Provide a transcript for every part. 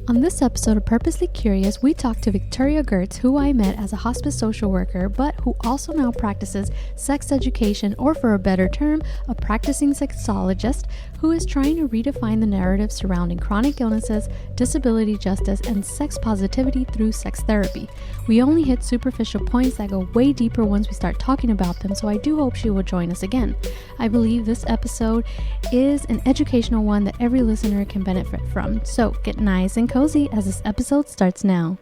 On this episode of Purposely Curious, we talk to Victoria Gerdts, who I met as a hospice social worker, but who also now practices sex education, or for a better term, a practicing sexologist who is trying to redefine the narrative surrounding chronic illnesses, disability justice, and sex positivity through sex therapy. We only hit superficial points that go way deeper once we start talking about them, so I do hope she will join us again. I believe this episode is an educational one that every listener can benefit from. So get nice and cozy as this episode starts now.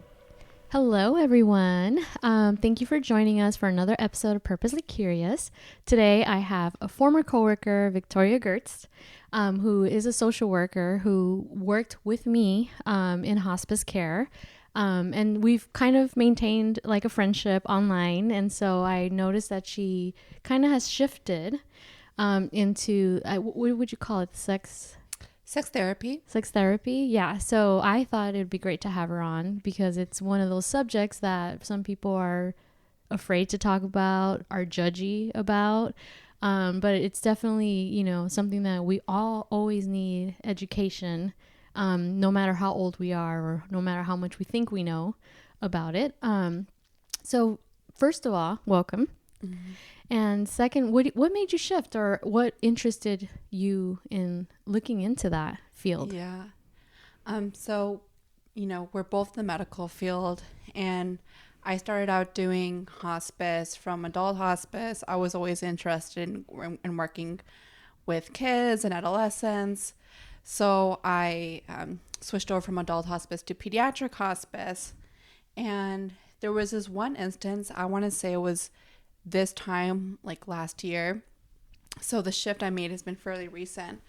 Hello, everyone. Thank you for joining us for another episode of Purposely Curious. Today, I have a former coworker, Victoria Gerdts, who is a social worker who worked with me in hospice care. And we've kind of maintained like a friendship online. And so I noticed that she kind of has shifted into, what would you call it? Sex therapy. Yeah. So I thought it'd be great to have her on because it's one of those subjects that some people are afraid to talk about, are judgy about. But it's definitely, something that we all always need education, no matter how old we are or no matter how much we think we know about it. So first of all, welcome. Mm-hmm. And second, what made you shift, or what interested you in looking into that field? Yeah. So, we're both in the medical field, and I started out doing hospice from adult hospice. I was always interested in working with kids and adolescents. So I switched over from adult hospice to pediatric hospice. And there was this one instance, I want to say it was this time, like last year. So the shift I made has been fairly recent.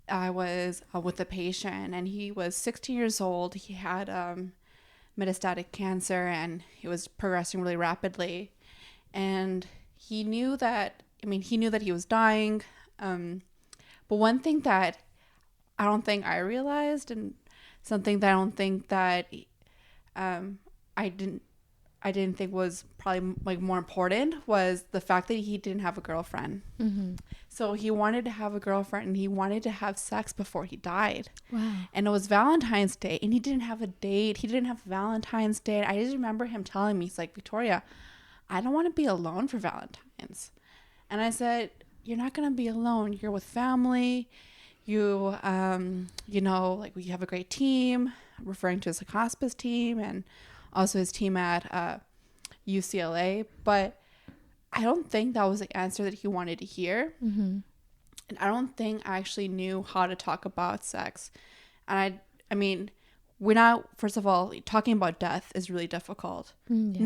I was with a patient, and he was 16 years old. He had metastatic cancer, and it was progressing really rapidly. And he knew that he was dying. But one thing that I don't think I realized, and something that I don't think that I didn't think was probably like more important, was the fact that he didn't have a girlfriend. Mm-hmm. So he wanted to have a girlfriend, and he wanted to have sex before he died. Wow. And it was Valentine's Day, and he didn't have a date. He didn't have Valentine's Day. I just remember him telling me, he's like, "Victoria, I don't want to be alone for Valentine's." And I said, "You're not going to be alone. You're with family. You, like we have a great team," referring to his like hospice team and also his team at UCLA. But I don't think that was the answer that he wanted to hear. Mm-hmm. And I don't think I actually knew how to talk about sex. And I mean, we're not, first of all, talking about death is really difficult. Yeah.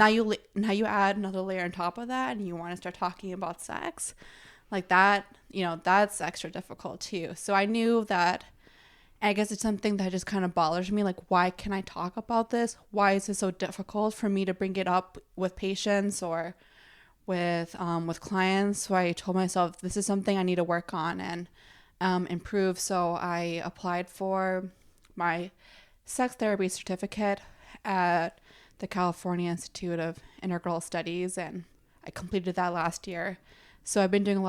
Now you add another layer on top of that, and you want to start talking about sex like that, that's extra difficult too. So I knew that, I guess it's something that just kind of bothers me. Like, why can I talk about this? Why is it so difficult for me to bring it up with patients or with clients? So I told myself, this is something I need to work on and improve. So I applied for my sex therapy certificate at the California Institute of Integral Studies, and I completed that last year. So I've been doing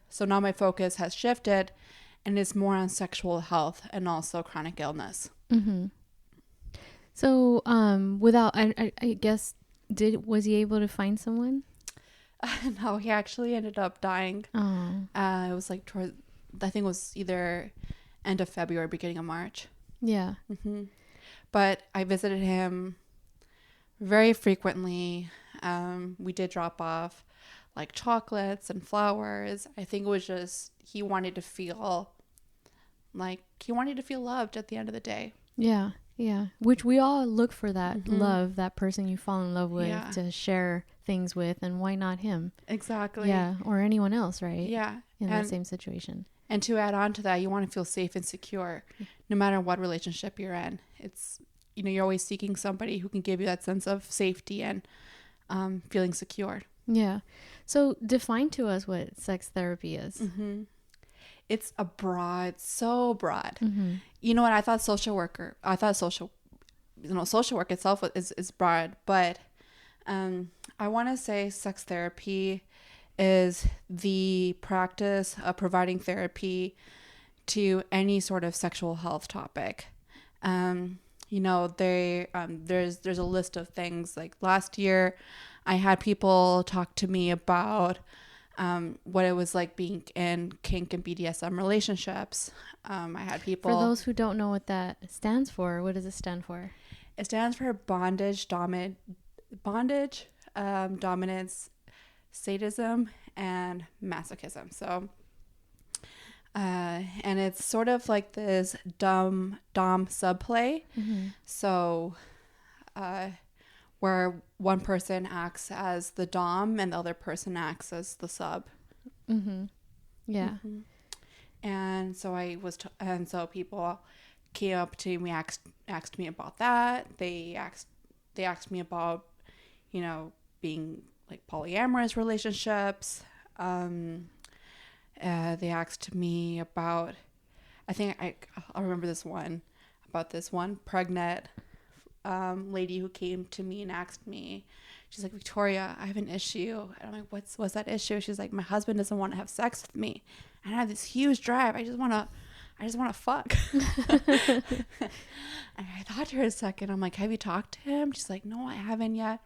so now my focus has shifted, and it's more on sexual health and also chronic illness. Mm-hmm. So, I guess, was he able to find someone? No, he actually ended up dying. Oh. It was like I think it was either end of February, beginning of March. Yeah. Mm-hmm. But I visited him very frequently. We did drop off like chocolates and flowers. I think it was just he wanted to feel loved at the end of the day. Yeah. Which we all look for, that mm-hmm. love, that person you fall in love with, to share things with, and why not him? Exactly. Yeah, or anyone else, right? Yeah. In that same situation. And to add on to that, you want to feel safe and secure no matter what relationship you're in. It's, you're always seeking somebody who can give you that sense of safety and feeling secure. Yeah. So define to us what sex therapy is. Mm-hmm. It's so broad. Mm-hmm. You know what? I thought social work itself is broad, but I want to say sex therapy is the practice of providing therapy to any sort of sexual health topic. There's a list of things. Like last year, I had people talk to me about what it was like being in kink and BDSM relationships. I had people. For those who don't know what that stands for, what does it stand for? It stands for bondage, dominance, sadism, and masochism. So, and it's sort of like this dom subplay. Mm-hmm. So, where one person acts as the dom and the other person acts as the sub. Mm-hmm. Yeah. Mm-hmm. And so so people came up to me, asked me about that. They asked me about, being like polyamorous relationships. They asked me about, I think I'll remember this one, about this one pregnant lady who came to me and asked me, she's like, Victoria, I have an issue. And I'm like, what's that issue? She's like, my husband doesn't want to have sex with me. And I have this huge drive. I just want to fuck. And I thought to her a second. I'm like, have you talked to him? She's like, no, I haven't yet.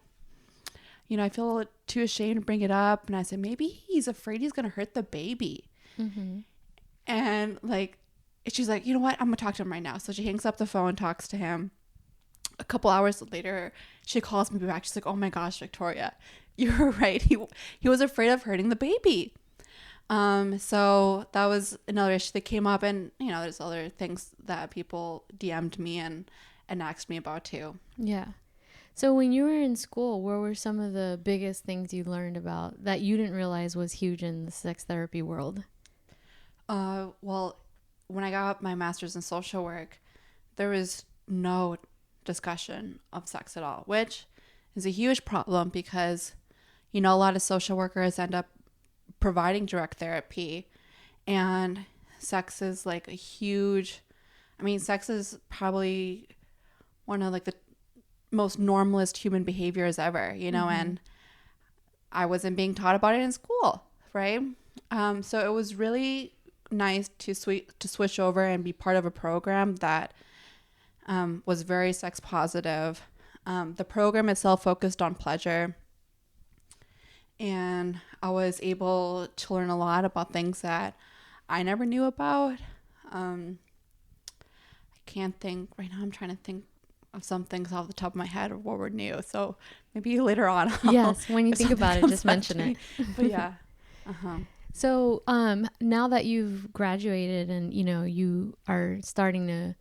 I feel too ashamed to bring it up. And I said, maybe he's afraid he's going to hurt the baby. Mm-hmm. And like, she's like, you know what? I'm going to talk to him right now. So she hangs up the phone, talks to him. A couple hours later, she calls me back. She's like, oh my gosh, Victoria, you were right. He was afraid of hurting the baby. So that was another issue that came up, and there's other things that people DM'd me and asked me about too. Yeah. So when you were in school, what were some of the biggest things you learned about that you didn't realize was huge in the sex therapy world? Well, when I got my master's in social work, there was no discussion of sex at all, which is a huge problem because, a lot of social workers end up providing direct therapy, and sex is like sex is probably one of like the most normalist human behaviors ever, mm-hmm. and I wasn't being taught about it in school, right? So it was really nice to switch over and be part of a program that was very sex positive. The program itself focused on pleasure, and I was able to learn a lot about things that I never knew about. I can't think right now. I'm trying to think of some things off the top of my head of what were new. So maybe later on. Yes, when you think about it, just mention it. But yeah. Uh-huh. So now that you've graduated and you are starting to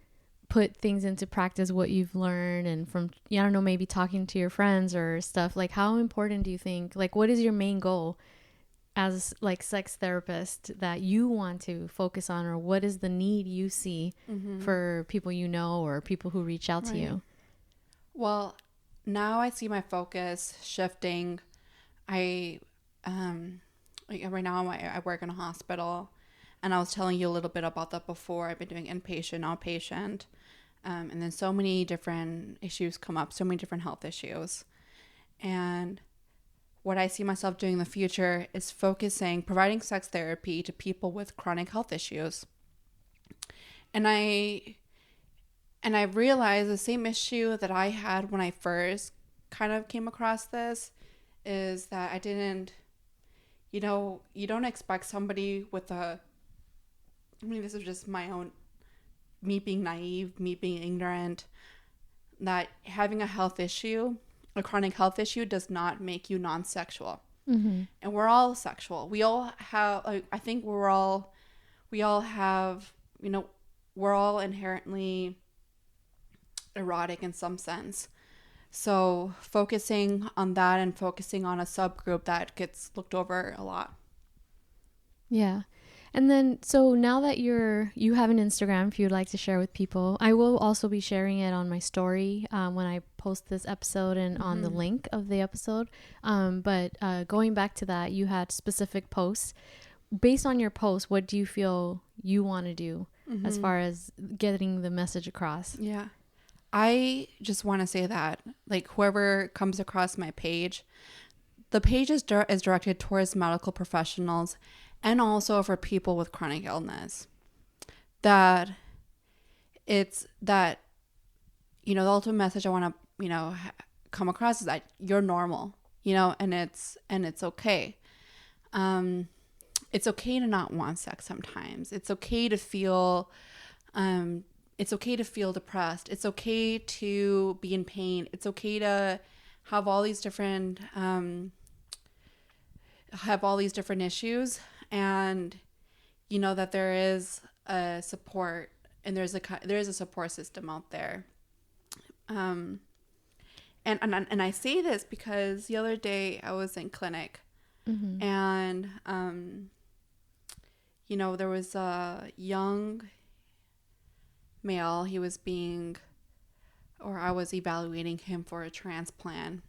put things into practice, what you've learned, and from I don't know, maybe talking to your friends or stuff, like how important do you think, like what is your main goal as like sex therapist that you want to focus on, or what is the need you see mm-hmm. for people or people who reach out to you? Well, now I see my focus shifting. Right now I work in a hospital, and I was telling you a little bit about that before. I've been doing inpatient, outpatient, and then so many different issues come up, so many different health issues. And what I see myself doing in the future is providing sex therapy to people with chronic health issues. And I realized the same issue that I had when I first kind of came across this is that I didn't, you don't expect somebody with this is just me being naive, me being ignorant, that having a chronic health issue does not make you non-sexual. Mm-hmm. And we're all sexual. We all have, I think we all have, we're all inherently erotic in some sense. So focusing on that and focusing on a subgroup that gets looked over a lot. Yeah. And then, so now that you have an Instagram, if you'd like to share with people, I will also be sharing it on my story when I post this episode and mm-hmm. on the link of the episode. But going back to that, you had specific posts. Based on your posts, what do you feel you want to do mm-hmm. as far as getting the message across? Yeah. I just want to say that, like, whoever comes across my page, the page is directed towards medical professionals and also for people with chronic illness. That the ultimate message I want to, come across is that you're normal, and it's okay. It's okay to not want sex sometimes. It's okay to feel, depressed. It's okay to be in pain. It's okay to have all these different, issues, and that there is a support, and there is a support system out there. And I say this because the other day I was in clinic, and there was a young male. I was evaluating him for a transplant,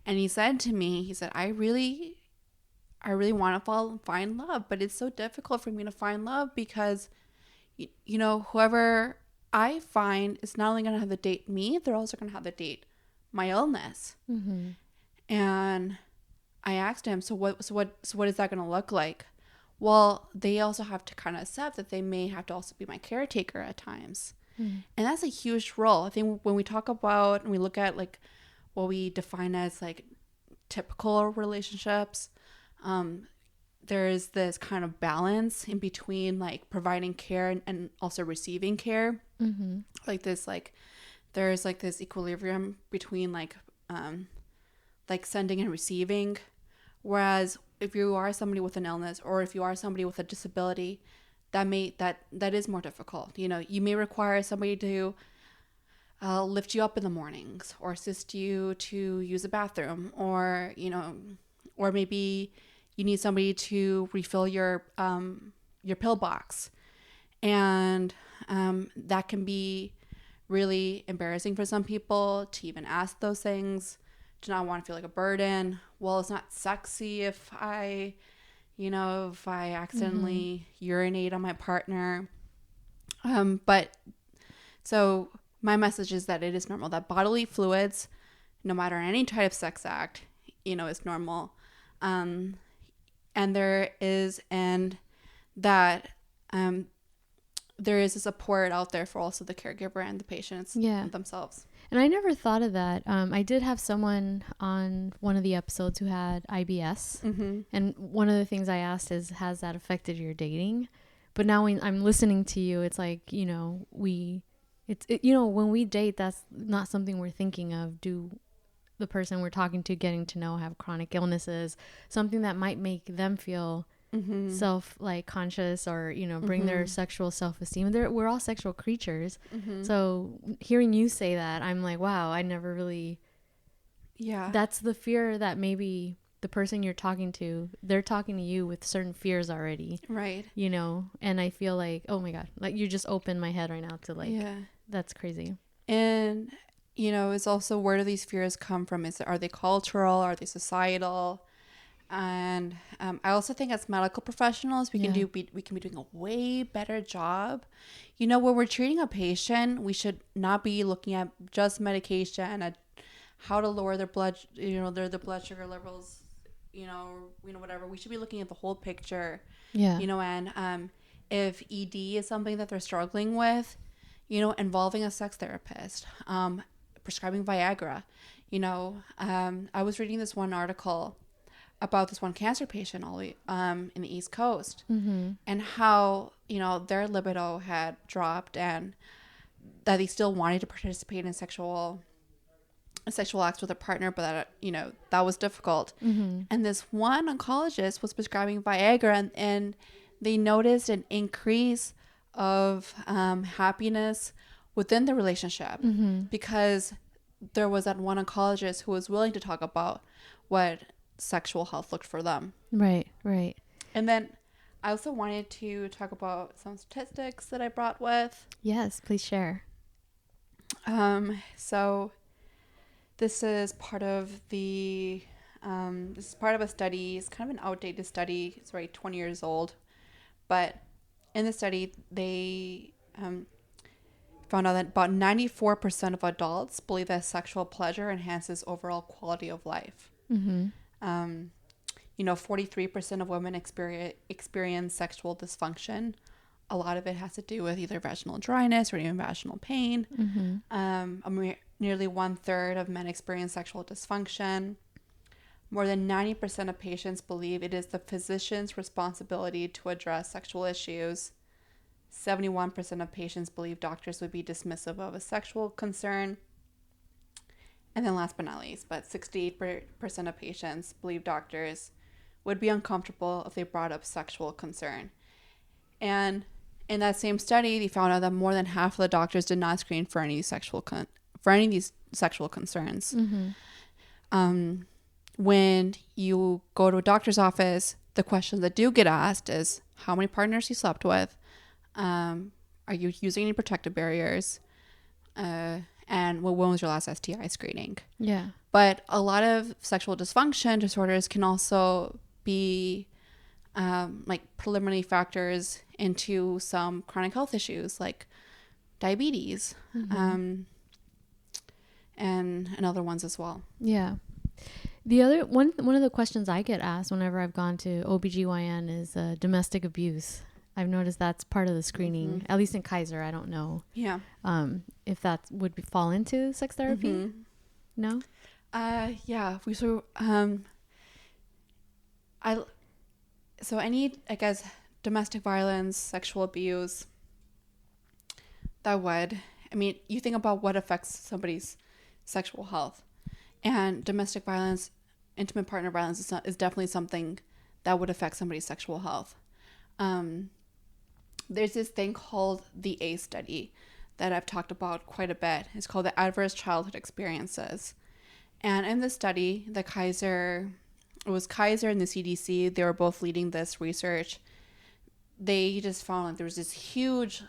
and he said to me, I really want to find love, but it's so difficult for me to find love because whoever I find is not only going to have to date me, they're also going to have to date my illness. And I asked him, so what is that going to look like? Well, they also have to kind of accept that they may have to also be my caretaker at times. And that's a huge role. I think when we talk about and we look at like what we define as like typical relationships, there is this kind of balance in between like providing care and also receiving care. There's like this equilibrium between like sending and receiving. Whereas if you are somebody with an illness, or if you are somebody with a disability, that is more difficult. You may require somebody to lift you up in the mornings, or assist you to use a bathroom, or or maybe you need somebody to refill your pill box, and that can be really embarrassing for some people to even ask those things. Do not want to feel like a burden. Well, it's not sexy if I accidentally urinate on my partner. But so my message is that it is normal, that bodily fluids, no matter any type of sex act, is normal. And there is a support out there for also the caregiver and the patients themselves. And I never thought of that. I did have someone on one of the episodes who had IBS. And one of the things I asked is, has that affected your dating? But now when I'm listening to you, it's like, when we date, that's not something we're thinking of. Do the person we're talking to, getting to know, have chronic illnesses, something that might make them feel self conscious, or bring their sexual self-esteem. We're all sexual creatures. So hearing you say that, I'm like, wow, I never really that's the fear that maybe the person you're talking to, they're talking to you with certain fears already, right? And I feel like, oh my god, like you just opened my head right now to like, that's crazy. And it's also, where do these fears come from? Are they cultural? Are they societal? And I also think as medical professionals, we can be doing a way better job. When we're treating a patient, we should not be looking at just medication, at how to lower their blood, their blood sugar levels, whatever. We should be looking at the whole picture. And if ED is something that they're struggling with, involving a sex therapist, prescribing Viagra. I was reading this one article about this one cancer patient in the East Coast, and how their libido had dropped, and that they still wanted to participate in sexual acts with a partner, but that that was difficult. And this one oncologist was prescribing Viagra, and they noticed an increase of happiness within the relationship, because there was that one oncologist who was willing to talk about what sexual health looked for them. Right. And then I also wanted to talk about some statistics that I brought with. Yes, please share. So this is part of a study. It's kind of an outdated study. It's already 20 years old, but in the study they found out that about 94% of adults believe that sexual pleasure enhances overall quality of life. 43% of women experience sexual dysfunction. a lot of it has to do with either vaginal dryness or even vaginal pain. Nearly 1/3 of men experience sexual dysfunction. More than 90% of patients believe it is the physician's responsibility to address sexual issues. 71% of patients believe doctors would be dismissive of a sexual concern. And then last but not least, but 68% of patients believe doctors would be uncomfortable if they brought up sexual concern. And in that same study, they found out that more than half of the doctors did not screen for any of these sexual concerns. When you go to a doctor's office, the questions that do get asked is how many partners you slept with, are you using any protective barriers, and when was your last STI screening? Yeah. But a lot of sexual dysfunction disorders can also be like preliminary factors into some chronic health issues like diabetes, and other ones as well. Yeah. The other one of the questions I get asked whenever I've gone to OBGYN is domestic abuse. I've noticed that's part of the screening, at least in Kaiser. I don't know. Yeah. If that would fall into sex therapy. No. Yeah. So any, I guess, domestic violence, sexual abuse, you think about what affects somebody's sexual health. And domestic violence, intimate partner violence is definitely something that would affect somebody's sexual health. There's this thing called the A study that I've talked about quite a bit. It's called the Adverse Childhood Experiences. And in this study, Kaiser and the CDC, they were both leading this research. They just found like there was this huge,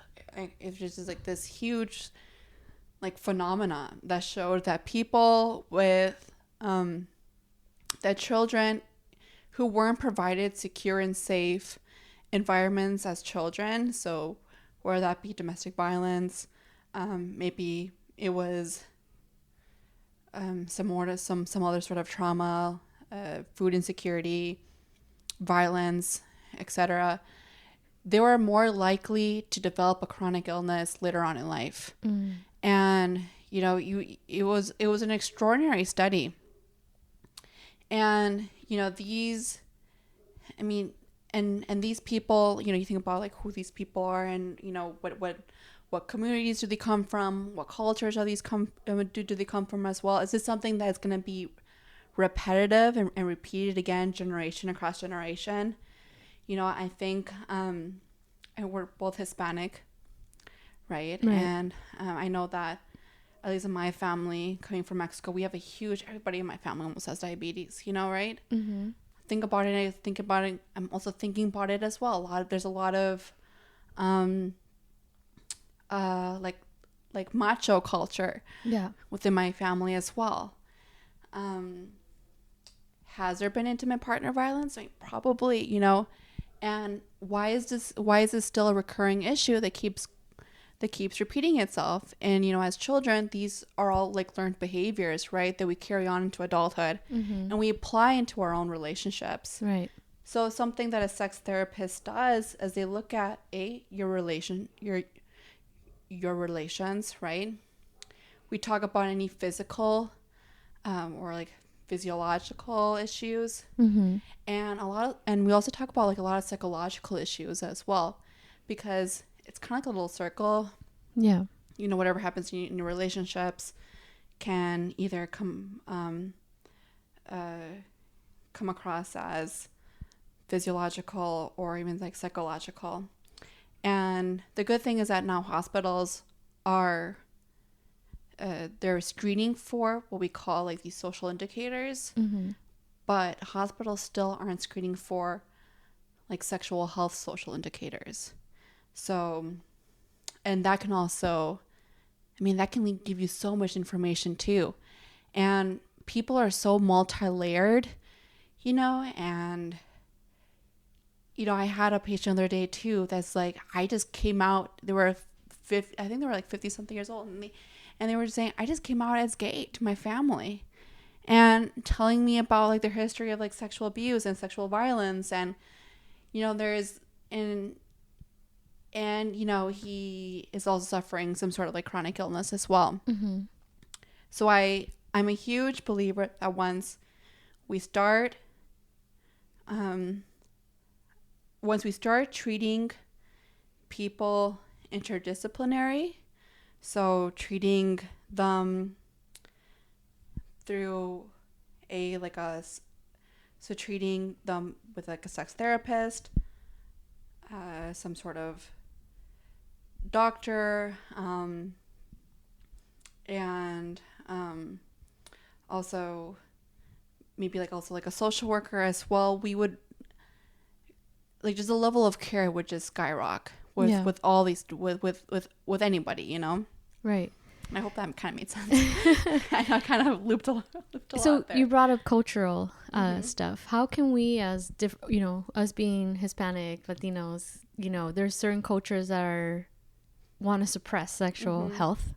phenomena that showed that people with that children who weren't provided secure and safe environments as children, so whether that be domestic violence, maybe it was some other sort of trauma, food insecurity, violence, etc., they were more likely to develop a chronic illness later on in life. And it was an extraordinary study. And these people, you think about like who these people are, and what communities do they come from, what cultures are these do they come from as well. Is this something that's going to be repetitive and repeated again generation across generation? I think and we're both Hispanic, right? And I know that at least in my family, coming from Mexico, we have everybody in my family almost has diabetes, right? Think about it. I'm also thinking about it as well. There's a lot of like macho culture within my family as well. Has there been intimate partner violence? Probably, and why is this still a recurring issue that keeps repeating itself? And as children, these are all like learned behaviors, right, that we carry on into adulthood, and we apply into our own relationships, right? So something that a sex therapist does is they look at your relations, right? We talk about any physical or like physiological issues, and we also talk about like a lot of psychological issues as well, because it's kind of like a little circle. Yeah. Whatever happens in your relationships can either come across as physiological or even like psychological. And the good thing is that now hospitals are they're screening for what we call like these social indicators, but hospitals still aren't screening for like sexual health social indicators. So, and that can also, that can give you so much information too. And people are so multi-layered, and, I had a patient the other day too that's like, I just came out, they were 50, I think they were like 50 something years old, and they were just saying, I just came out as gay to my family, and telling me about like their history of like sexual abuse and sexual violence. And, And, you know, he is also suffering some sort of like chronic illness as well. Mm-hmm. So I'm a huge believer that once we start treating people interdisciplinary, so treating them through treating them with like a sex therapist, some sort of doctor, and also maybe like also like a social worker as well, we would like just the level of care would just skyrocket with all these with anybody, you know. Right. I hope that kind of made sense. I kind of looped a lot there. You brought up cultural stuff. How can we, as us being Hispanic, Latinos, there's certain cultures that want to suppress sexual health.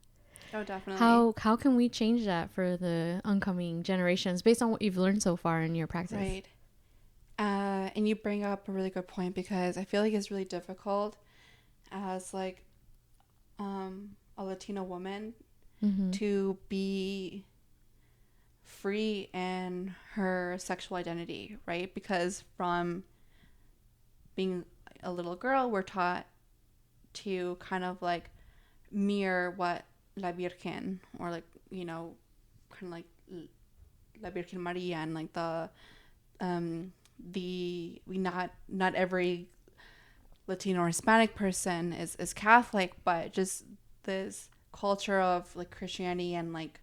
Oh, definitely. How can we change that for the oncoming generations based on what you've learned so far in your practice? Right. And you bring up a really good point, because I feel like it's really difficult as like a Latino woman to be free in her sexual identity, right? Because from being a little girl, we're taught to kind of like mirror what La Virgen, or like, kind of like La Virgen Maria, and like not every Latino or Hispanic person is Catholic, but just this culture of like Christianity and like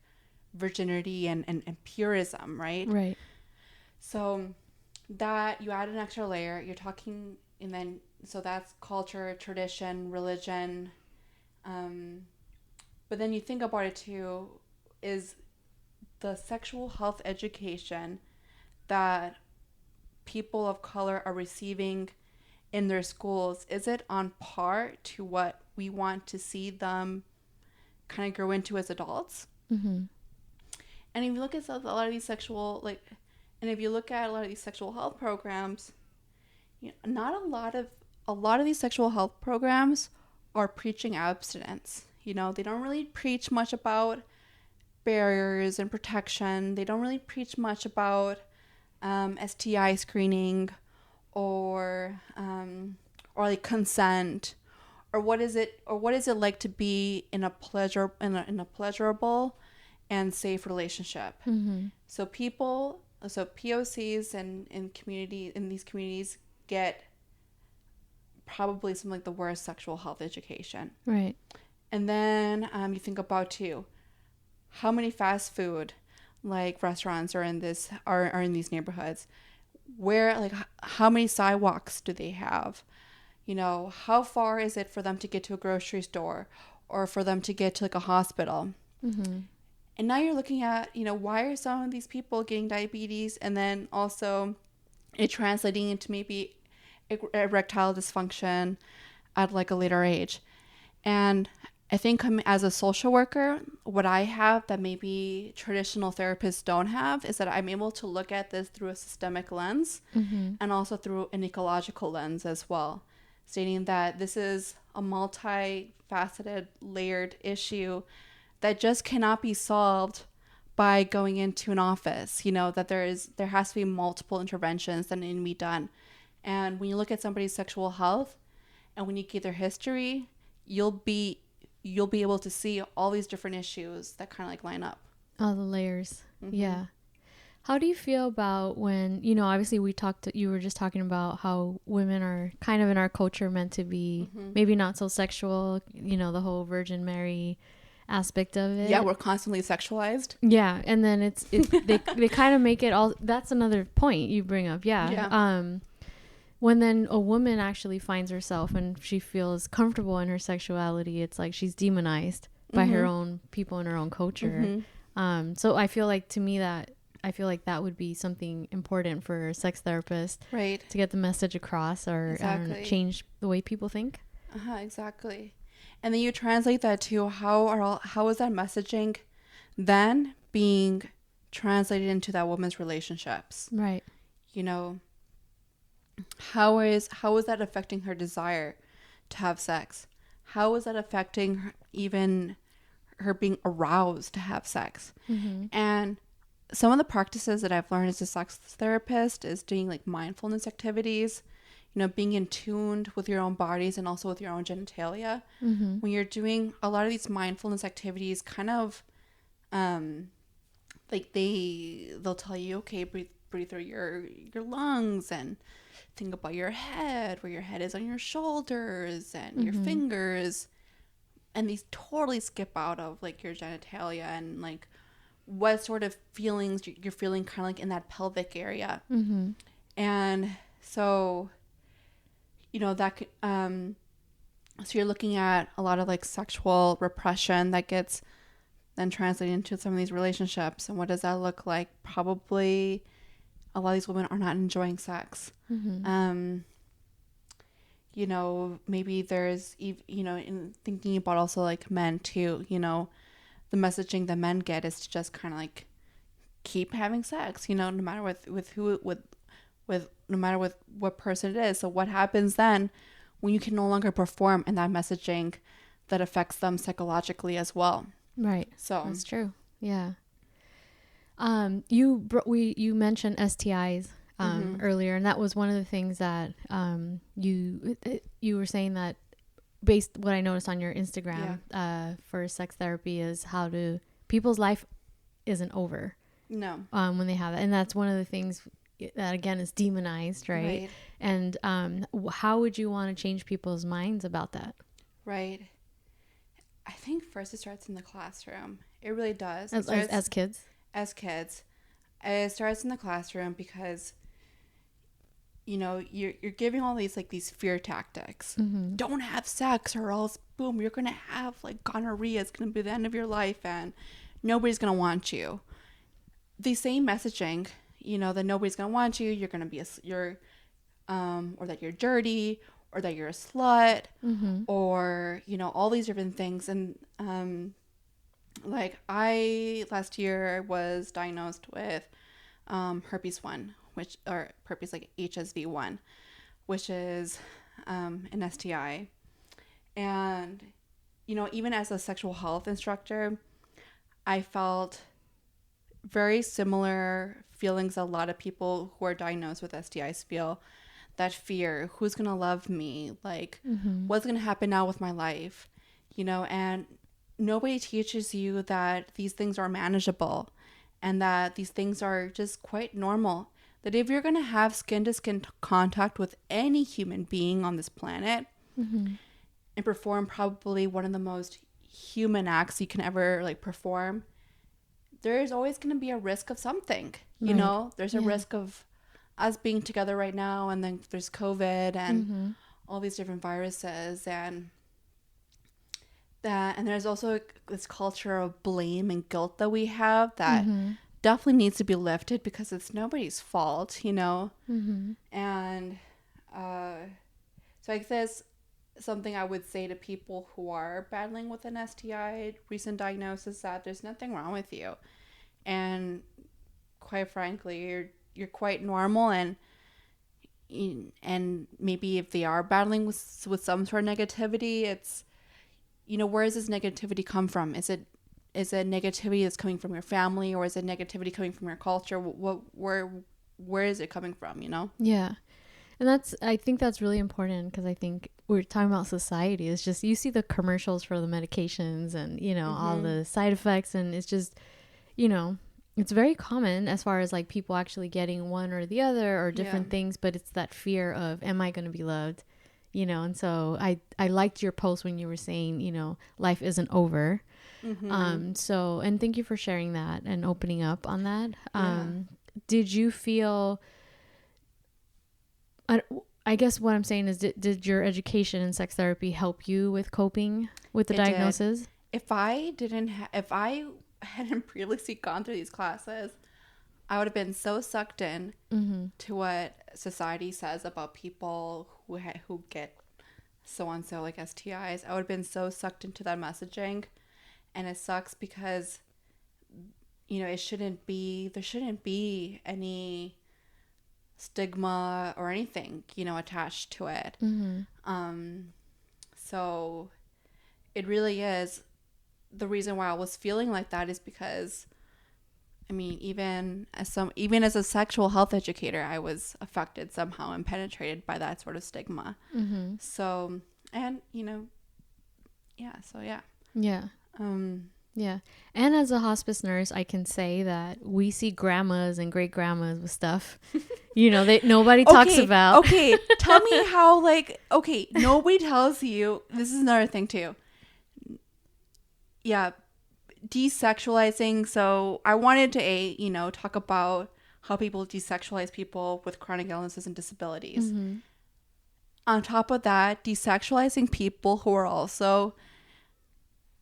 virginity and purism, right? Right. So that you add an extra layer, you're talking, and then so that's culture, tradition, religion, but then you think about it too, is the sexual health education that people of color are receiving in their schools, is it on par to what we want to see them kind of grow into as adults? Mm-hmm. And if you look at a lot of these sexual health programs, not a lot of these sexual health programs are preaching abstinence. They don't really preach much about barriers and protection. They don't really preach much about STI screening, or like consent, or what is it like to be in a pleasurable and safe relationship. Mm-hmm. So POCs and in these communities get probably some like the worst sexual health education. Right. And then you think about too, how many fast food like restaurants are in these neighborhoods, where like how many sidewalks do they have? How far is it for them to get to a grocery store, or for them to get to like a hospital? Mm-hmm. And now you're looking at, why are some of these people getting diabetes, and then also it translating into maybe erectile dysfunction at like a later age. And I think as a social worker, what I have that maybe traditional therapists don't have is that I'm able to look at this through a systemic lens, and also through an ecological lens as well, stating that this is a multifaceted, layered issue that just cannot be solved by going into an office. That there has to be multiple interventions that need to be done. And when you look at somebody's sexual health, and when you get their history, you'll be able to see all these different issues that kind of like line up. All the layers. Mm-hmm. Yeah. How do you feel about when, obviously you were just talking about how women are kind of in our culture meant to be maybe not so sexual, the whole Virgin Mary aspect of it. Yeah, we're constantly sexualized. Yeah, and then they kind of make it all. That's another point you bring up. Yeah. When then a woman actually finds herself and she feels comfortable in her sexuality, it's like she's demonized by her own people in her own culture. So I feel like that would be something important for a sex therapist, right, to get the message across, or exactly. I don't know, change the way people think. Exactly. And then you translate that to how is that messaging then being translated into that woman's relationships, right? How is that affecting her desire to have sex? How is that affecting her, even her being aroused to have sex? And some of the practices that I've learned as a sex therapist is doing like mindfulness activities, being in tune with your own bodies and also with your own genitalia. When you're doing a lot of these mindfulness activities, kind of like they'll tell you, okay, breathe through your lungs and think about your head, where your head is on your shoulders and your fingers. And these totally skip out of like your genitalia and like what sort of feelings you're feeling kind of like in that pelvic area. And so, that could, so you're looking at a lot of like sexual repression that gets then translated into some of these relationships. And what does that look like? Probably a lot of these women are not enjoying sex. Maybe there's, in thinking about also like men too, the messaging that men get is to just kind of like keep having sex, no matter no matter with what person it is. So what happens then when you can no longer perform in that messaging that affects them psychologically as well? Right. So that's true. Yeah. You mentioned STIs earlier, and that was one of the things that you were saying that based what I noticed on your Instagram for sex therapy is how people's life isn't over. No. When they have it, and that's one of the things that again is demonized, right? And how would you want to change people's minds about that? Right. I think first it starts in the classroom. It really does. As kids? As kids. It starts in the classroom because, you're giving all these fear tactics. Don't have sex or else, boom, you're going to have like gonorrhea. It's going to be the end of your life and nobody's going to want you. The same messaging, that nobody's going to want you. You're going to be or that you're dirty, or that you're a slut, or, all these different things. And, last year was diagnosed with, herpes 1, herpes like HSV1, which is, an STI. And, even as a sexual health instructor, I felt very similar feelings a lot of people who are diagnosed with STIs feel. That fear, who's going to love me? Like, what's going to happen now with my life? And nobody teaches you that these things are manageable and that these things are just quite normal. That if you're going to have skin-to-skin contact with any human being on this planet and perform probably one of the most human acts you can ever perform, there's always going to be a risk of something. Right. There's a risk of us being together right now, and then there's COVID and all these different viruses, and there's also this culture of blame and guilt that we have that definitely needs to be lifted because it's nobody's fault, and so I guess something I would say to people who are battling with an STI recent diagnosis, that there's nothing wrong with you, and quite frankly, you're quite normal, and maybe if they are battling with some sort of negativity, it's where does this negativity come from? Is it negativity that's coming from your family, or is it negativity coming from your culture? Where is it coming from? Yeah. And I think that's really important, because I think we're talking about society. It's just, you see the commercials for the medications and, all the side effects, and it's just, it's very common as far as people actually getting one or the other or different things, but it's that fear of, am I going to be loved? And so I liked your post when you were saying, life isn't over. So, and thank you for sharing that and opening up on that. Did you feel, I guess what I'm saying is, did your education in sex therapy help you with coping with the diagnosis? Did. If I hadn't previously gone through these classes, I would have been so sucked in to what society says about people who get so and so like STIs. I would have been so sucked into that messaging, and it sucks because there shouldn't be any stigma or anything attached to it. So it really is. The reason why I was feeling like that is because, I mean, even as a sexual health educator, I was affected somehow and penetrated by that sort of stigma. Mm-hmm. So, and yeah. Yeah. Yeah. And as a hospice nurse, I can say that we see grandmas and great grandmas with stuff, nobody talks about. Okay. Tell me how, nobody tells you. This is another thing too. Yeah. Desexualizing. So I wanted to, talk about how people desexualize people with chronic illnesses and disabilities. Mm-hmm. On top of that, desexualizing people who are also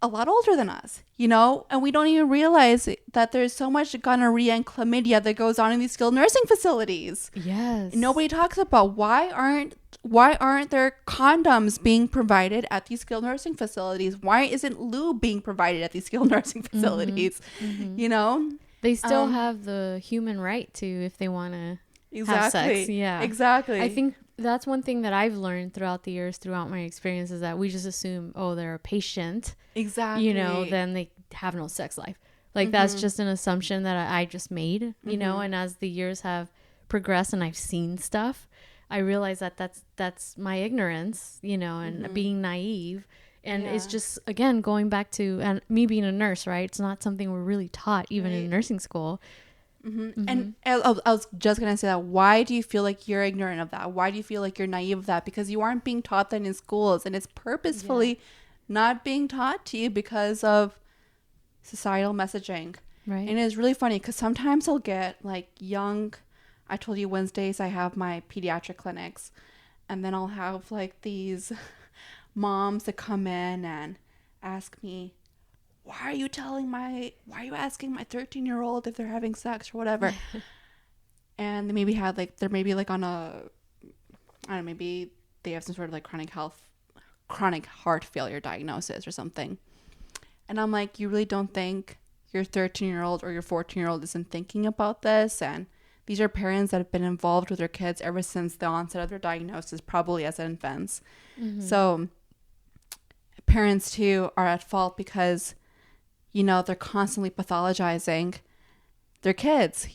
a lot older than us, and we don't even realize that there's so much gonorrhea and chlamydia that goes on in these skilled nursing facilities. Yes. Nobody talks about why aren't there condoms being provided at these skilled nursing facilities? Why isn't lube being provided at these skilled nursing facilities? Mm-hmm. They still have the human right to, if they want to have sex. Yeah, exactly. I think that's one thing that I've learned throughout the years, throughout my experience, is that we just assume, they're a patient. Exactly. Then they have no sex life. That's just an assumption that I just made, and as the years have progressed and I've seen stuff, I realize that that's my ignorance, and being naive. And it's just, again, going back to and me being a nurse, right? It's not something we're really taught even in nursing school. Mm-hmm. Mm-hmm. And I was just going to say that. Why do you feel like you're ignorant of that? Why do you feel like you're naive of that? Because you aren't being taught that in schools, and it's purposefully not being taught to you because of societal messaging. Right. And it's really funny because sometimes I'll get I told you Wednesdays I have my pediatric clinics, and then I'll have these moms that come in and ask me, why are you asking my 13-year-old if they're having sex or whatever? And they maybe had they're maybe on a, I don't know, maybe they have some sort of chronic heart failure diagnosis or something. And I'm like, you really don't think your 13-year-old or your 14-year-old isn't thinking about this? And these are parents that have been involved with their kids ever since the onset of their diagnosis, probably as infants. Mm-hmm. So parents too are at fault because they're constantly pathologizing their kids,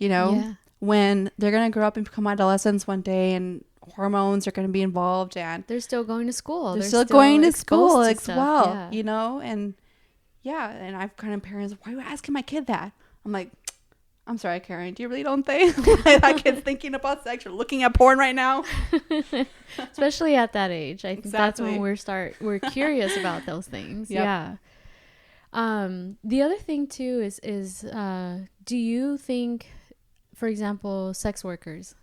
when they're going to grow up and become adolescents one day and hormones are going to be involved and they're still going to school. They're still going to school as well, and and I've kind of parents, why are you asking my kid that? I'm like, I'm sorry, Karen, do you really don't think that kid's thinking about sex or looking at porn right now? Especially at that age. I think that's when we're curious about those things. Yep. Yeah. The other thing too is do you think, for example, sex workers,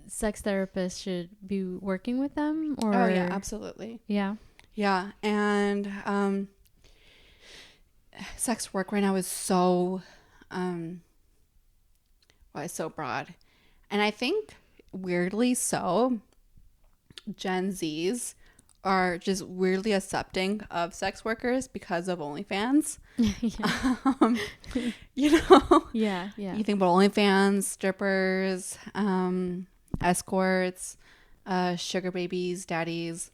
sex therapists should be working with them? Or oh yeah, absolutely. Yeah. Yeah. And sex work right now is so it's so broad. And I think weirdly so, Gen Zs are just weirdly accepting of sex workers because of OnlyFans. Yeah. You think about OnlyFans, strippers, escorts, sugar babies, daddies.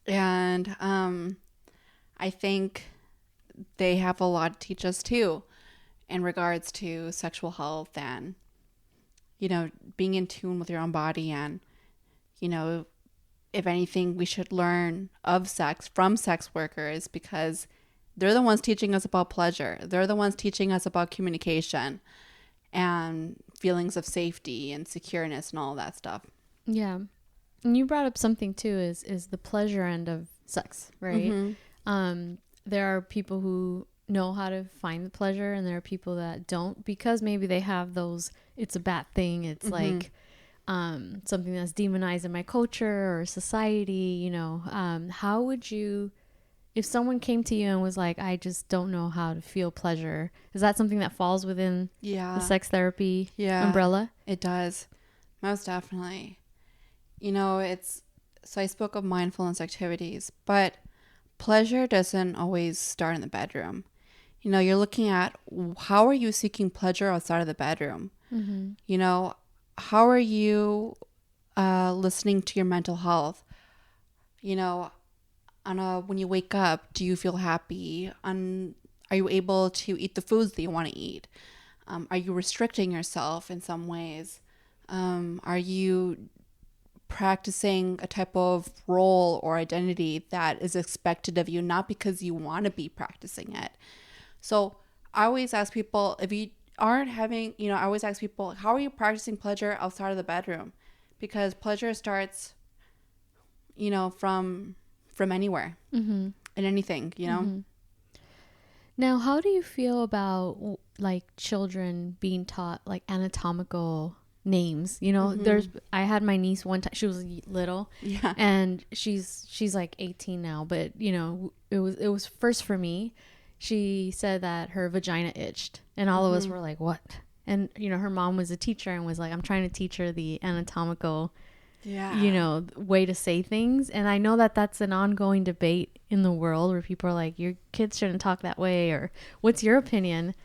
And I think they have a lot to teach us too in regards to sexual health and, being in tune with your own body. And, if anything, we should learn of sex from sex workers because they're the ones teaching us about pleasure. They're the ones teaching us about communication and feelings of safety and secureness and all that stuff. Yeah. And you brought up something too, is the pleasure end of sex, right? Mm-hmm. There are people who know how to find the pleasure and there are people that don't because maybe they have those, it's a bad thing. It's something that's demonized in my culture or society, how would you, if someone came to you and was like, I just don't know how to feel pleasure, is that something that falls within the sex therapy umbrella? It does. Most definitely. So I spoke of mindfulness activities, but pleasure doesn't always start in the bedroom. You're looking at how are you seeking pleasure outside of the bedroom? Mm-hmm. How are you listening to your mental health? you know, when you wake up, do you feel happy? Are you able to eat the foods that you want to eat? Are you restricting yourself in some ways? Are you practicing a type of role or identity that is expected of you, not because you want to be practicing it? So I always ask people, if you aren't having, I always ask people, how are you practicing pleasure outside of the bedroom? Because pleasure starts, from anywhere and anything, Now, how do you feel about like children being taught like anatomical names? I had my niece one time, she was little, and she's like 18 now, but it was first for me. She said that her vagina itched, and all of us were like, what? And her mom was a teacher and was like, I'm trying to teach her the anatomical way to say things. And I know that that's an ongoing debate in the world where people are like, your kids shouldn't talk that way, or what's your opinion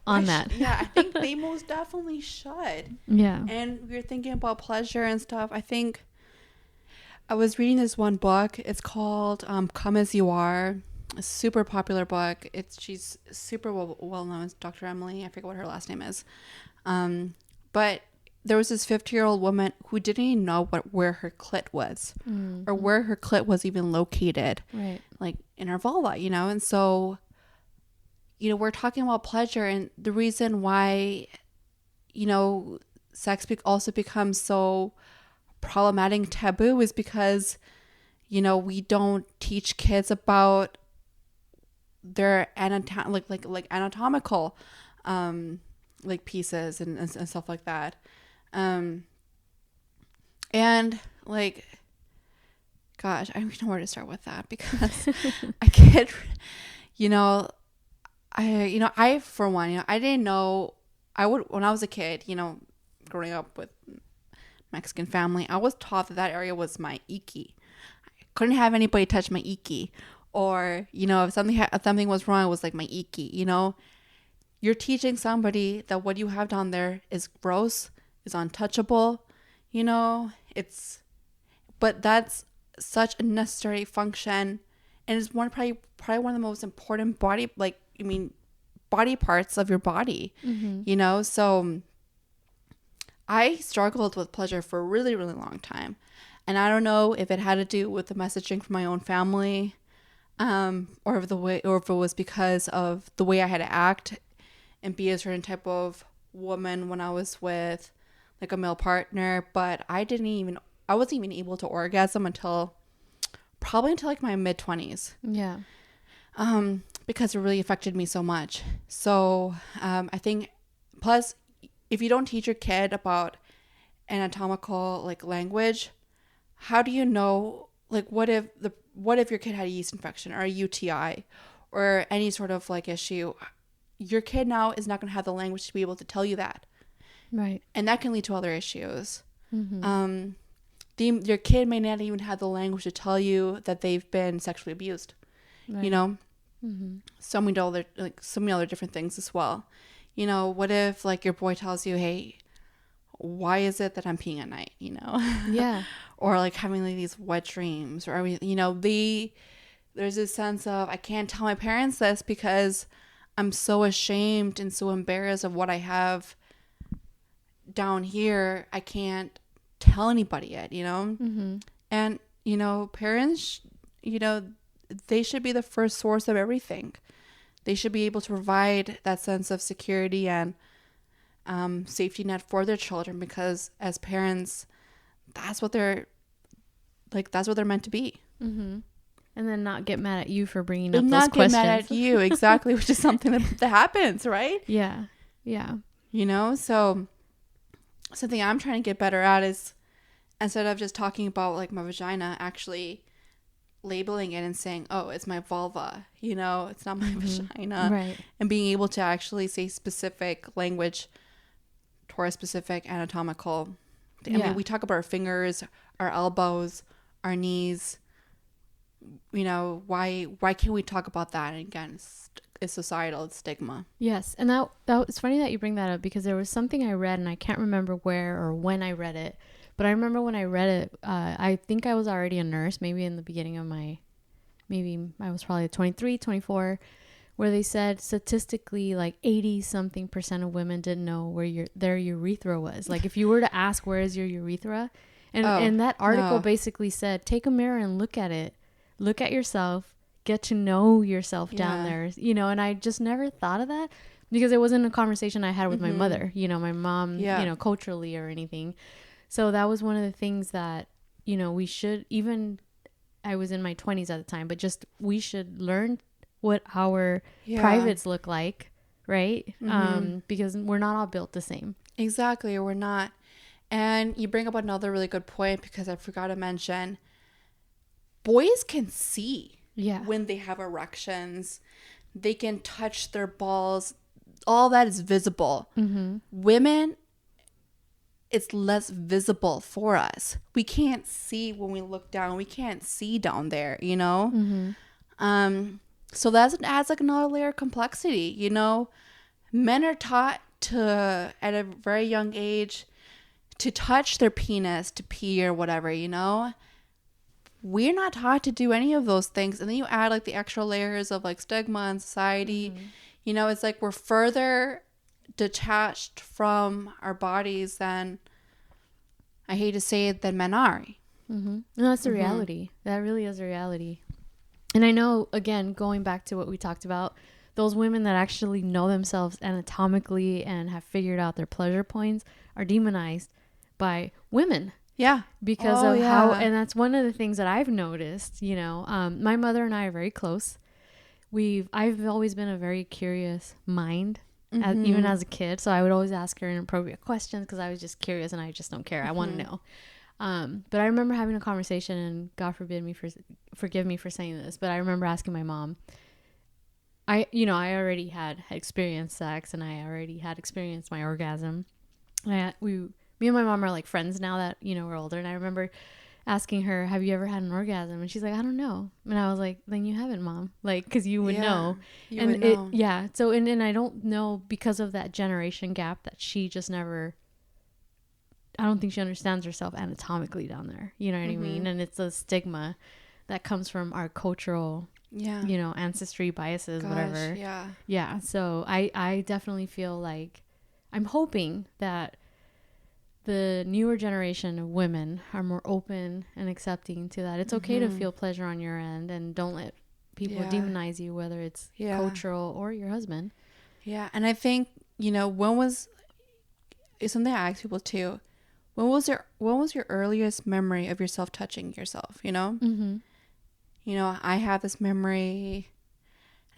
on that? Yeah, I think they most definitely should. Yeah. And we were thinking about pleasure and stuff. I think I was reading this one book. It's called Come As You Are. A super popular book. She's super well known. It's Dr. Emily. I forget what her last name is. But there was this 50-year-old woman who didn't even know where her clit was, or where her clit was even located, right? Like in her vulva, And so, we're talking about pleasure, and the reason why, sex also becomes so problematic and taboo is because, we don't teach kids about their anatomical, like pieces and stuff like that. And like, gosh, I don't even know where to start with that, because I get, I for one, I didn't know. When I was a kid, growing up with Mexican family, I was taught that area was my icky. I couldn't have anybody touch my icky, or if something was wrong, it was like my icky. You're teaching somebody that what you have down there is gross, is untouchable, but that's such a necessary function, and it's probably one of the most important body parts of your body, so I struggled with pleasure for a really, really long time, and I don't know if it had to do with the messaging from my own family, or if it was because of the way I had to act and be a certain type of woman when I was with like a male partner. But I wasn't even able to orgasm until like my mid-20s. Yeah. Because it really affected me so much. So I think, plus, if you don't teach your kid about anatomical like language, how do you know, like, what if your kid had a yeast infection or a UTI or any sort of like issue? Your kid now is not going to have the language to be able to tell you that. Right. And that can lead to other issues. Your kid may not even have the language to tell you that they've been sexually abused. Right. So many other different things as well. What if like your boy tells you, hey, why is it that I'm peeing at night? Yeah. Or like having like these wet dreams, or there's this sense of, I can't tell my parents this because I'm so ashamed and so embarrassed of what I have down here. I can't tell anybody it, And, parents, they should be the first source of everything. They should be able to provide that sense of security and safety net for their children, because as parents, that's what they're meant to be. And then not get mad at you for bringing up those questions. Not get mad at you, exactly, which is something that happens, right? Yeah. Yeah. So something I'm trying to get better at is, instead of just talking about like my vagina, actually labeling it and saying, oh, it's my vulva, it's not my vagina. Right. And being able to actually say specific language for a specific anatomical. I mean, we talk about our fingers, our elbows, our knees. Why can't we talk about that? And again, it's societal, it's stigma. Yes. And that it's funny that you bring that up, because there was something I read, and I can't remember where or when I read it, But I remember when I read it, I think I was already a nurse, maybe in the beginning of maybe I was probably 23, 24, where they said statistically like 80 something % of women didn't know where their urethra was. Like if you were to ask, where is your urethra? And that article basically said, take a mirror and look at it. Look at yourself, get to know yourself down there, and I just never thought of that because it wasn't a conversation I had with my mother, my mom, culturally or anything. So that was one of the things that, we should, even I was in my 20s at the time, but just we should learn what our privates look like, right? Because we're not all built the same. Exactly, we're not. And you bring up another really good point because I forgot to mention, boys can see when they have erections. They can touch their balls. All that is visible. Women, it's less visible for us. We can't see when we look down. We can't see down there, So that adds like another layer of complexity, Men are taught to, at a very young age, to touch their penis, to pee or whatever, We're not taught to do any of those things. And then you add like the extra layers of like stigma and society. It's like we're further detached from our bodies than, I hate to say it, than men are. No, that's the reality. That really is a reality. And I know, again, going back to what we talked about, those women that actually know themselves anatomically and have figured out their pleasure points are demonized by women. Yeah. Because of how, and that's one of the things that I've noticed, my mother and I are very close. I've always been a very curious mind, even as a kid. So I would always ask her inappropriate questions because I was just curious and I just don't care. I want to know. But I remember having a conversation, and God forgive me for saying this, but I remember asking my mom, I already had experienced sex and I already had experienced my orgasm. Me and my mom are like friends now that, we're older. And I remember asking her, have you ever had an orgasm? And she's like, I don't know. And I was like, then you haven't, Mom. Like, cause you would know. You would know. So, and I don't know, because of that generation gap, that she just never, I don't think she understands herself anatomically down there. You know what I mean? And it's a stigma that comes from our cultural, ancestry biases, whatever. Yeah. So I definitely feel like I'm hoping that the newer generation of women are more open and accepting to that. It's okay to feel pleasure on your end, and don't let people demonize you, whether it's cultural or your husband. Yeah. And I think, it's something I ask people too. When was your earliest memory of yourself touching yourself, I have this memory,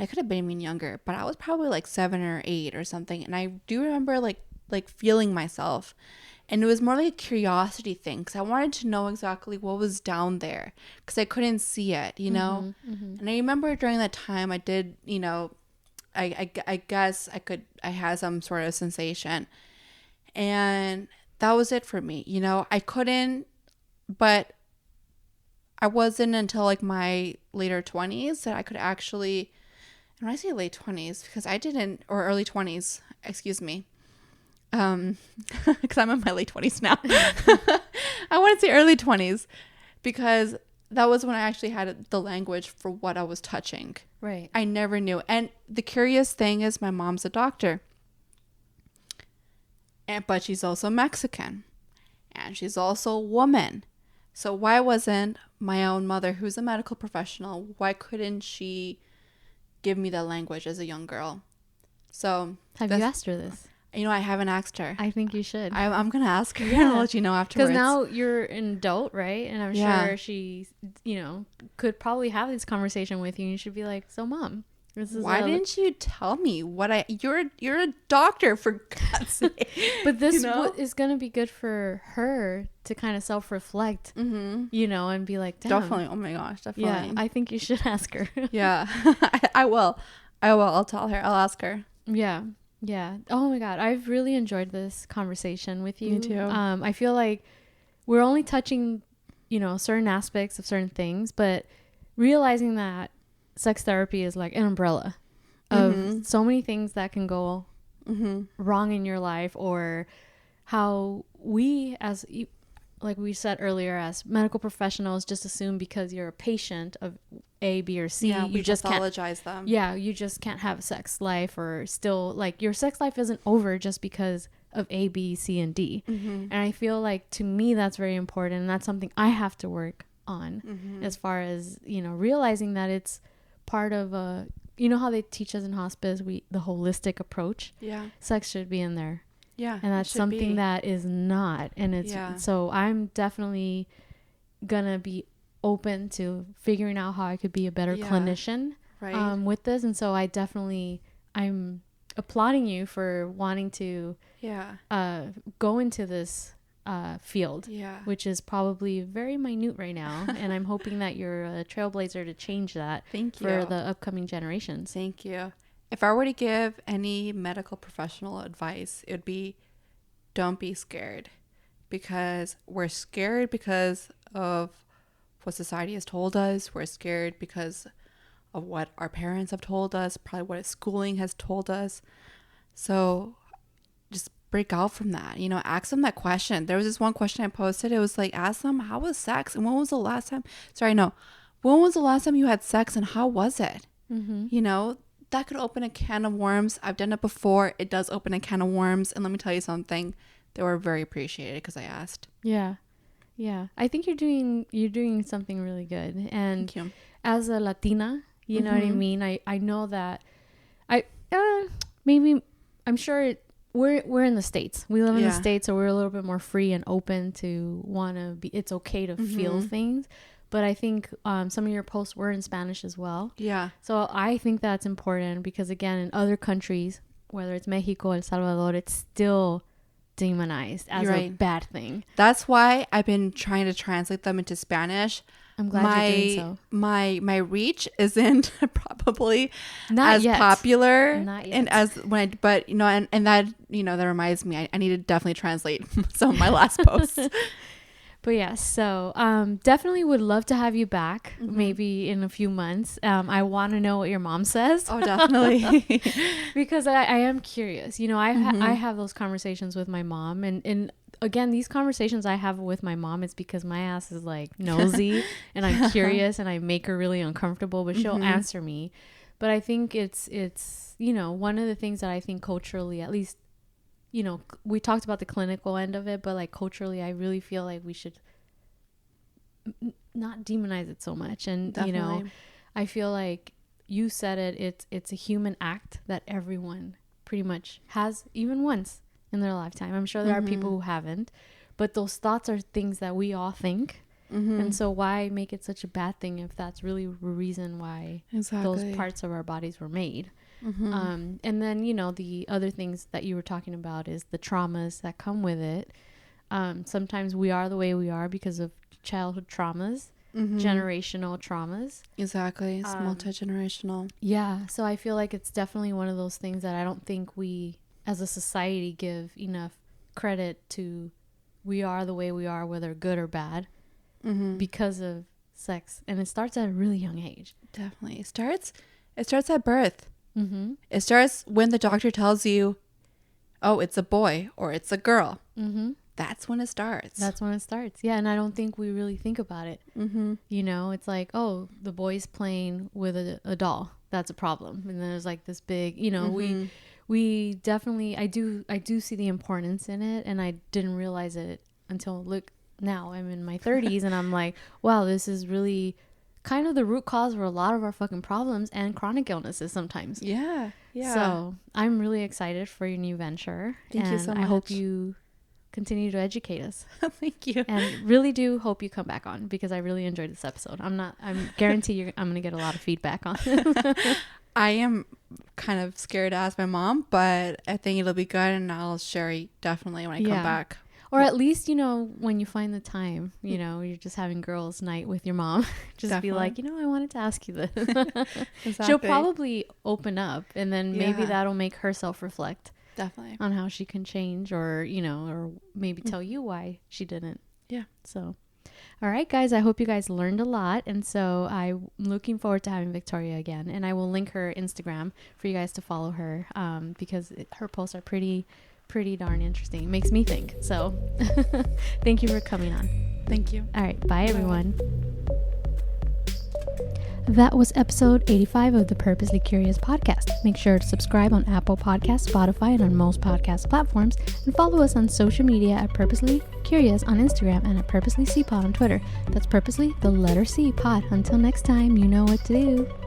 I could have been even younger, but I was probably like 7 or 8 or something. And I do remember like feeling myself. And it was more like a curiosity thing, because I wanted to know exactly what was down there, because I couldn't see it, And I remember during that time I did, I guess I had some sort of sensation. And that was it for me. I couldn't, but I wasn't until like my later 20s that I could actually, and when I say late 20s, because I didn't, or early 20s, excuse me, because I'm in my late 20s now. I want to say early 20s, because that was when I actually had the language for what I was touching. Right. I never knew. And the curious thing is, my mom's a doctor, but she's also Mexican, and she's also a woman. So why wasn't my own mother, who's a medical professional, why couldn't she give me that language as a young girl? So have you asked her this? I haven't asked her. I think you should. I'm going to ask her, and I'll let you know afterwards. Because now you're an adult, right? And I'm sure she, could probably have this conversation with you. And you should be like, so Mom, why didn't you tell me you're a doctor, for God's sake. But this is going to be good for her to kind of self-reflect, and be like, damn. Definitely. Oh my gosh, definitely. Yeah, I think you should ask her. Yeah, I will. I'll tell her. I'll ask her. Yeah. Yeah. Oh my God. I've really enjoyed this conversation with you. Me too. I feel like we're only touching, certain aspects of certain things, but realizing that sex therapy is like an umbrella of so many things that can go wrong in your life, or how we, as like we said earlier, as medical professionals, just assume because you're a patient of A, B, or C, Yeah, you just can't pathologize them. Yeah, you just can't have a sex life, or still like your sex life isn't over just because of A, B, C, and D. And I feel like, to me, that's very important, and that's something I have to work on, as far as, you know, realizing that it's part of a, you know how they teach us in hospice, the holistic approach. Yeah, sex should be in there. Yeah, and that's something that is not, and it's so I'm definitely gonna be open to figuring out how I could be a better clinician with this. And so I'm applauding you for wanting to go into this field, which is probably very minute right now. And I'm hoping that you're a trailblazer to change that. Thank you. For the upcoming generations. Thank you. If I were to give any medical professional advice, it would be, don't be scared, because we're scared because of what society has told us. We're scared because of what our parents have told us, probably what schooling has told us. So just break out from that, you know, ask them that question. There was this one question I posted. It was like, ask them, how was sex? And when was the last time you had sex, and how was it? You know, that could open a can of worms. I've done it before. It does open a can of worms. And let me tell you something. They were very appreciated because I asked. Yeah. I think you're doing something really good. And Thank you. As a Latina, you know what I mean? I know that I'm sure we're in the States. We live in the States, so we're a little bit more free and open to want to be, it's okay to feel things. But I think some of your posts were in Spanish as well. Yeah. So I think that's important, because, again, in other countries, whether it's Mexico, El Salvador, it's still demonized as a bad thing. That's why I've been trying to translate them into Spanish. I'm glad you're doing so. My reach isn't probably not as yet. Popular. Not yet. And but you know, and that, you know, that reminds me, I need to definitely translate some of my last posts. But yeah, so definitely would love to have you back, maybe in a few months. I want to know what your mom says. Oh, definitely. Because I am curious. You know, I have those conversations with my mom. And again, these conversations I have with my mom is because my ass is like nosy and I'm curious and I make her really uncomfortable, but she'll answer me. But I think it's, you know, one of the things that I think culturally, at least, you know, we talked about the clinical end of it, but like culturally, I really feel like we should not demonize it so much. And, definitely. You know, I feel like you said it's a human act that everyone pretty much has even once in their lifetime. I'm sure there are people who haven't, but those thoughts are things that we all think. And so why make it such a bad thing if that's really the reason why those parts of our bodies were made? And then, you know, the other things that you were talking about is the traumas that come with it. Sometimes we are the way we are because of childhood traumas, generational traumas. Exactly. It's multi-generational. Yeah. So I feel like it's definitely one of those things that I don't think we as a society give enough credit to. We are the way we are, whether good or bad, because of sex. And it starts at a really young age. Definitely. It starts at birth. It starts when the doctor tells you, oh, it's a boy or it's a girl. That's when it starts. Yeah. And I don't think we really think about it. You know, it's like, oh, the boy's playing with a doll. That's a problem. And then there's like this big, you know, we definitely, I do see the importance in it. And I didn't realize it until now I'm in my 30s and I'm like, wow, this is really kind of the root cause for a lot of our fucking problems and chronic illnesses sometimes. Yeah. So I'm really excited for your new venture. Thank you so much. I hope you continue to educate us. Thank you. And really do hope you come back on, because I really enjoyed this episode. I'm guarantee I'm going to get a lot of feedback on it. I am kind of scared to ask my mom, but I think it'll be good, and I'll share it definitely when I come back. Or at least, you know, when you find the time, you know, you're just having girls' night with your mom, just definitely. Be like, you know, I wanted to ask you this. Exactly. She'll probably open up, and then maybe that'll make her self-reflect. Definitely. On how she can change, or, you know, or maybe tell you why she didn't. Yeah. So, all right, guys, I hope you guys learned a lot. And so I'm looking forward to having Victoria again. And I will link her Instagram for you guys to follow her, because her posts are pretty pretty darn interesting. It makes me think. So thank you for coming on. Thank you. All right. Bye, everyone. That was episode 85 of the Purposely Curious podcast. Make sure to subscribe on Apple Podcasts, Spotify, and on most podcast platforms, and follow us on social media at Purposely Curious on Instagram and at Purposely C Pod on Twitter. That's Purposely, the letter C, Pod. Until next time, you know what to do.